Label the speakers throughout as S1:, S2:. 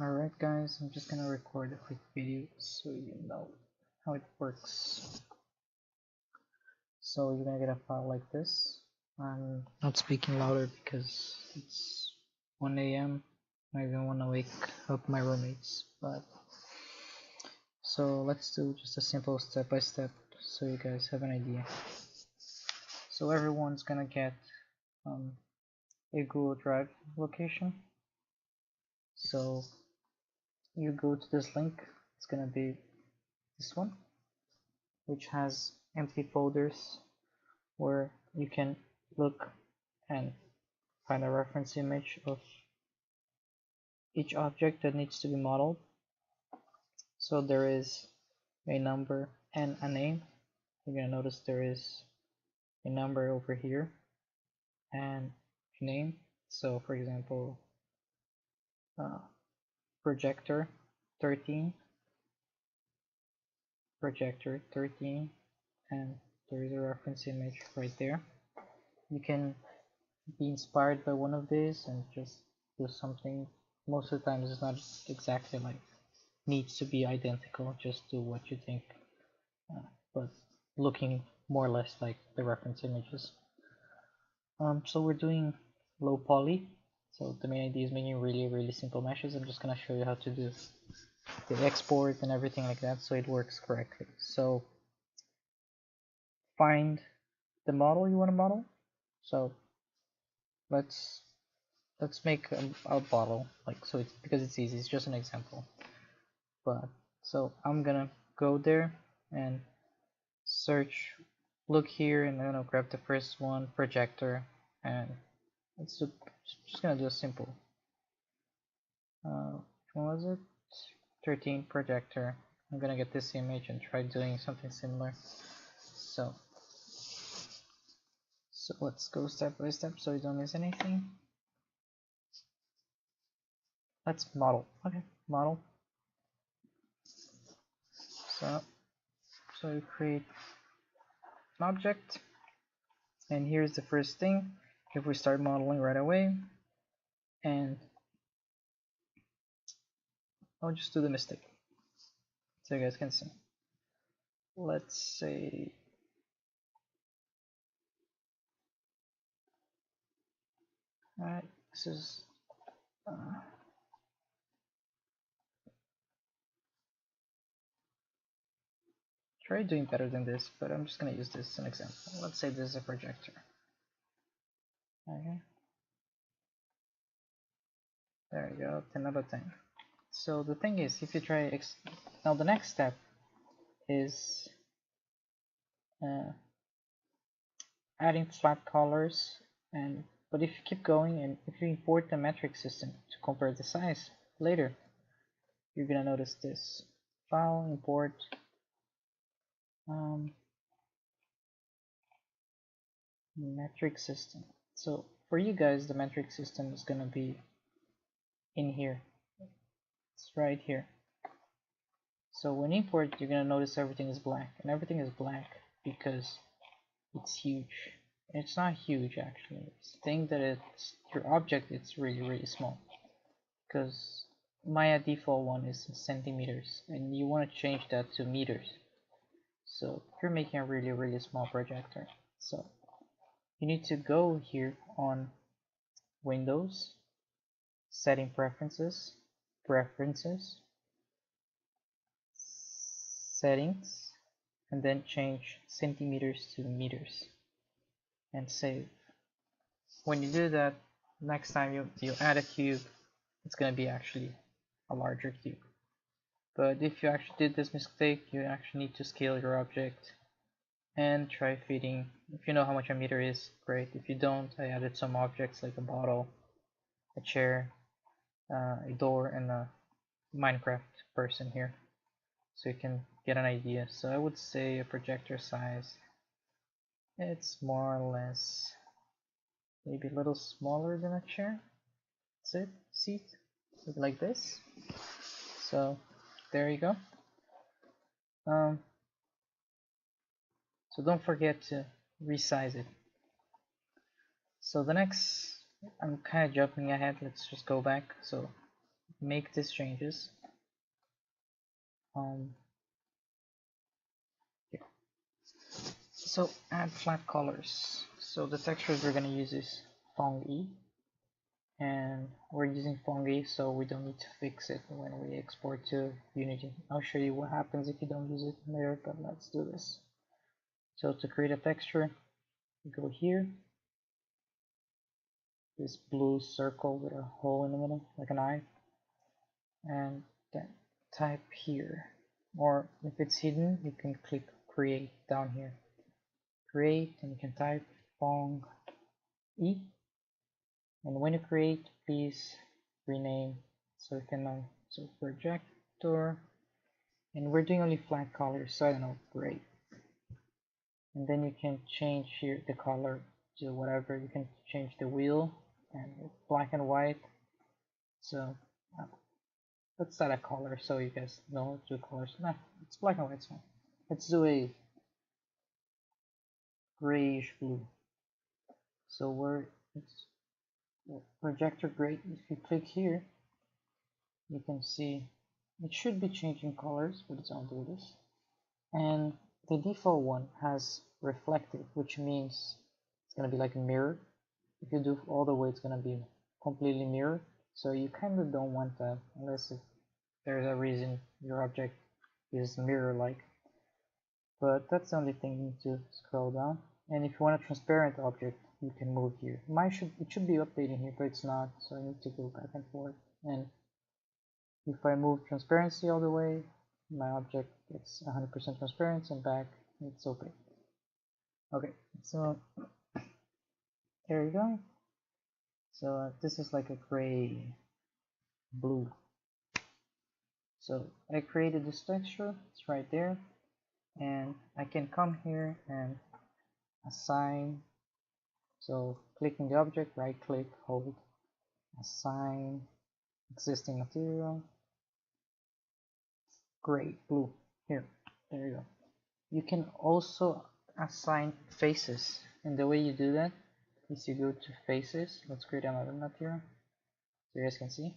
S1: Alright guys, I'm just gonna record a quick video so you know how it works. So you're gonna get a file like this. I'm not speaking louder because it's 1 a.m. I even want to wake up my roommates, but so let's do just a simple step by step so you guys have an idea. So everyone's gonna get a Google Drive location. So you go to this link, it's gonna be this one, which has empty folders where you can look and find a reference image of each object that needs to be modeled. So there is a number and a name. You're gonna notice there is a number over here and a name. So for example, projector 13, projector 13, and there is a reference image right there. You can be inspired by one of these and just do something. Most of the times it's not exactly like needs to be identical, just do what you think, but looking more or less like the reference images. So we're doing low poly, so the main idea is making really simple meshes. I'm just gonna show you how to do the export and everything like that so it works correctly. So find the model you want to model. So let's make a bottle, like, so it's because it's easy, it's just an example. But so I'm gonna go there and search, look here, and I'm gonna grab the first one, projector, and let's do, just gonna do a simple which one was it, 13 projector. I'm gonna get this image and try doing something similar. So let's go step by step so you don't miss anything. Let's model. Okay, model. So you create an object, and here's the first thing. If we start modeling right away, and I'll just do the mistake so you guys can see. Let's say alright, this is try doing better than this, but I'm just gonna use this as an example. Let's say this is a projector. Okay, there you go, 10 out of 10. So the thing is, if you try now the next step is adding FlatColors, and but if you keep going and if you import the metric system to compare the size later, you're gonna notice this file import metric system. So for you guys, the metric system is gonna be in here. It's right here. So when import, you're gonna notice everything is black, and everything is black because it's huge. It's not huge actually. It's the thing that it's your object. It's really small because my default one is centimeters, and you want to change that to meters. So you're making a really small projector. So you need to go here on Windows, setting preferences, settings, and then change centimeters to meters and save. When you do that, next time you add a cube, it's going to be actually a larger cube. But if you actually did this mistake, you actually need to scale your object and try fitting. If you know how much a meter is, great. If you don't, I added some objects like a bottle, a chair, a door, and a Minecraft person here, so you can get an idea. So I would say a projector size, it's more or less maybe a little smaller than a chair. Seat like this. So there you go. So don't forget to resize it. So the next, I'm kind of jumping ahead, let's just go back. So make these changes. Here. So add FlatColors. So the textures we're gonna use is fungi, and we're using fungi, so we don't need to fix it when we export to Unity. I'll show you what happens if you don't use it later, but let's do this. So to create a texture, go here, this blue circle with a hole in the middle, like an eye, and then type here, or if it's hidden, you can click create down here. Create, and you can type fong e, and when you create, please rename so you can know. So projector, and we're doing only FlatColors, so I don't know, great. And then you can change here the color to whatever. You can change the wheel and black and white. So let's set a color so you guys know two colors. Nah, it's black and white, it's fine. Let's do a grayish blue. So it's projector gray. If you click here, you can see it should be changing colors, but it's not doing this. And the default one has reflective, which means it's gonna be like a mirror. If you do all the way, it's gonna be completely mirrored. So you kind of don't want that unless if there's a reason your object is mirror-like. But that's the only thing you need to scroll down. And if you want a transparent object, you can move here. It should be updating here, but it's not, so I need to go back and forth. And if I move transparency all the way, my object gets 100% transparent, and back it's okay. Okay, so there you go. So this is like a gray blue. So I created this texture, it's right there, and I can come here and assign. So clicking the object, right click, hold, assign existing material, gray, blue, here, there you go. You can also assign faces, and the way you do that is you go to faces. Let's create another material so you guys can see.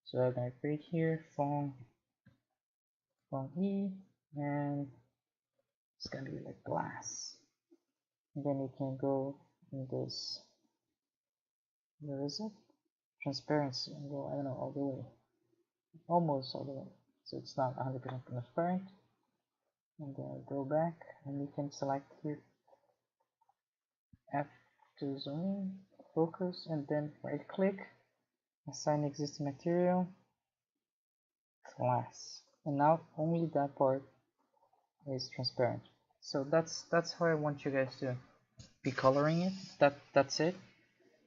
S1: So I'm gonna create here fong e, and it's gonna be like glass. And then you can go in this, where is it? Transparency, and go, I don't know, all the way, almost all the way. So it's not 100% transparent. And then I go back, and you can select here F to zoom in, focus, and then right click, assign existing material, glass. And now only that part is transparent. So that's how I want you guys to be coloring it. That's it.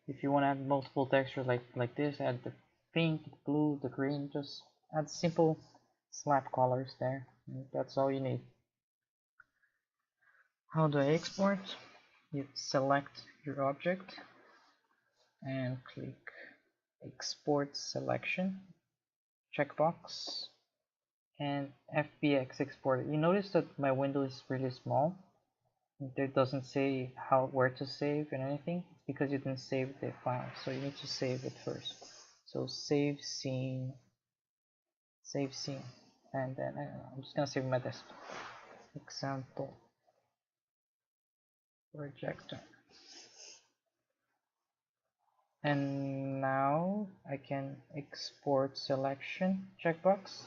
S1: If you want to add multiple textures like this, add the pink, the blue, the green, just add simple slap colors there. And that's all you need. How do I export? You select your object and click export selection, checkbox, and FBX export. You notice that my window is really small. It doesn't say where to save and anything. It's because you didn't save the file, so you need to save it first. So save scene, and then I don't know, I'm just gonna save my desktop. Example projector. And now I can export selection checkbox.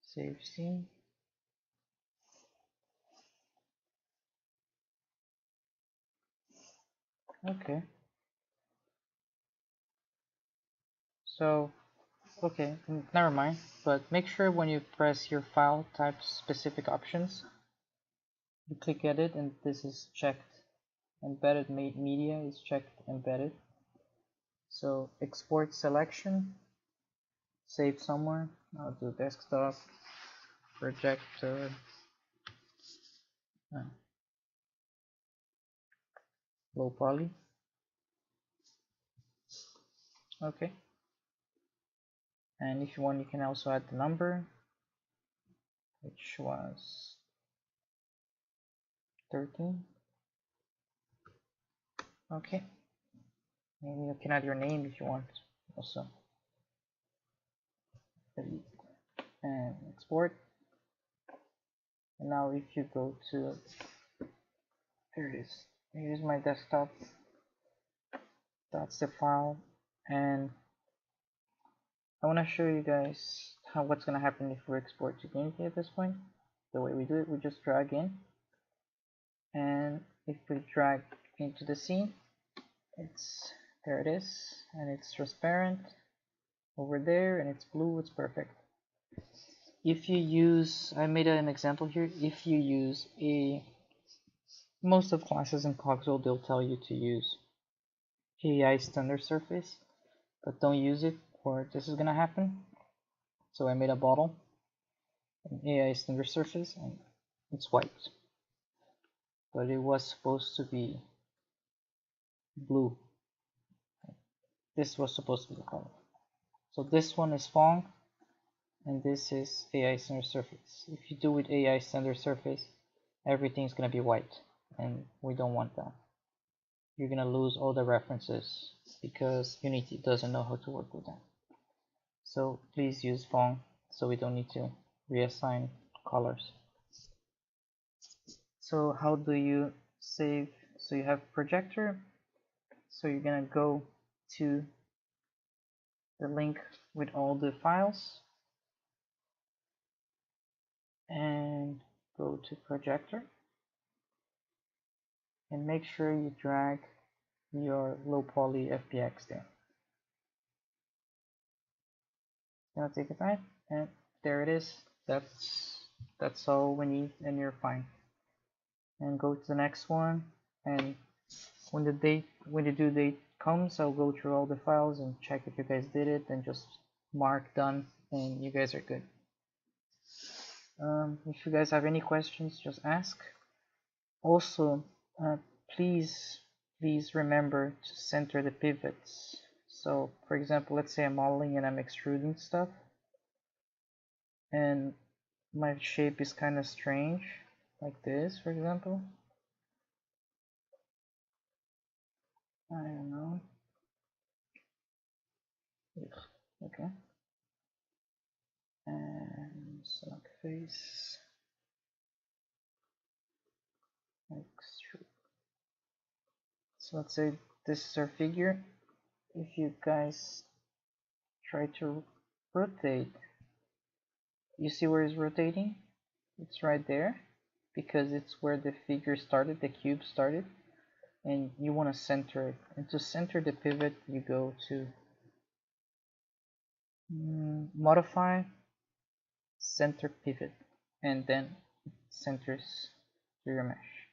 S1: Save scene. Okay. So, okay, never mind. But make sure when you press your file type specific options, you click edit, and this is checked. Embedded media is checked embedded. So export selection, save somewhere. I'll do desktop, projector, low poly. Okay. And if you want, you can also add the number. which was 13. Okay, maybe you can add your name if you want also. And export. And now if you go to, here it is, here's my desktop, that's the file, and I want to show you guys what's going to happen if we export to Unity at this point. The way we do it, we just drag in, and if we drag into the scene, there it is, and it's transparent over there, and it's blue, it's perfect. If you use, I made an example here, if you use most of classes in Cogswell, they'll tell you to use AI standard surface, but don't use it or this is gonna happen. So I made a bottle, an AI standard surface, and it's white, but it was supposed to be blue. This was supposed to be the color. So this one is Fong, and this is AI standard surface. If you do with AI standard surface, everything's gonna be white, and we don't want that. You're gonna lose all the references because Unity doesn't know how to work with that. So please use Fong so we don't need to reassign colors. So how do you save? So you have projector, so you're gonna go to the link with all the files and go to projector and make sure you drag your low poly FBX there. Now take it back, and there it is. That's all we need, and you're fine. And go to the next one, and when the due date comes, I'll go through all the files and check if you guys did it, and just mark done, and you guys are good. If you guys have any questions, just ask. Also, please remember to center the pivots. So for example, let's say I'm modeling and I'm extruding stuff, and my shape is kind of strange, like this, for example. I don't know. Okay. And select face. Extrude. So let's say this is our figure. If you guys try to rotate, you see where it's rotating? It's right there because it's where the figure started, the cube started, and you want to center it. And to center the pivot, you go to modify, center pivot, and then it centers to your mesh.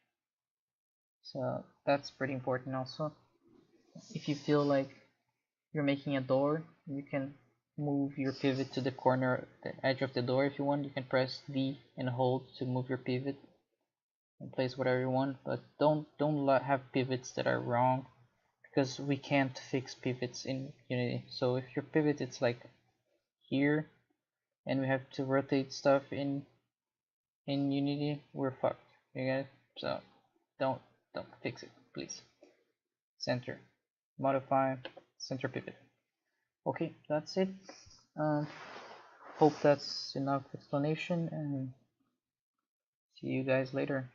S1: So that's pretty important also. If you feel like you're making a door, you can move your pivot to the corner, the edge of the door if you want. You can press D and hold to move your pivot and place whatever you want, but don't have pivots that are wrong, because we can't fix pivots in Unity. So if your pivot it's like here and we have to rotate stuff in Unity, we're fucked. You get it? So don't fix it, please. Center, modify, center pivot. Okay, that's it. Hope that's enough explanation, and see you guys later.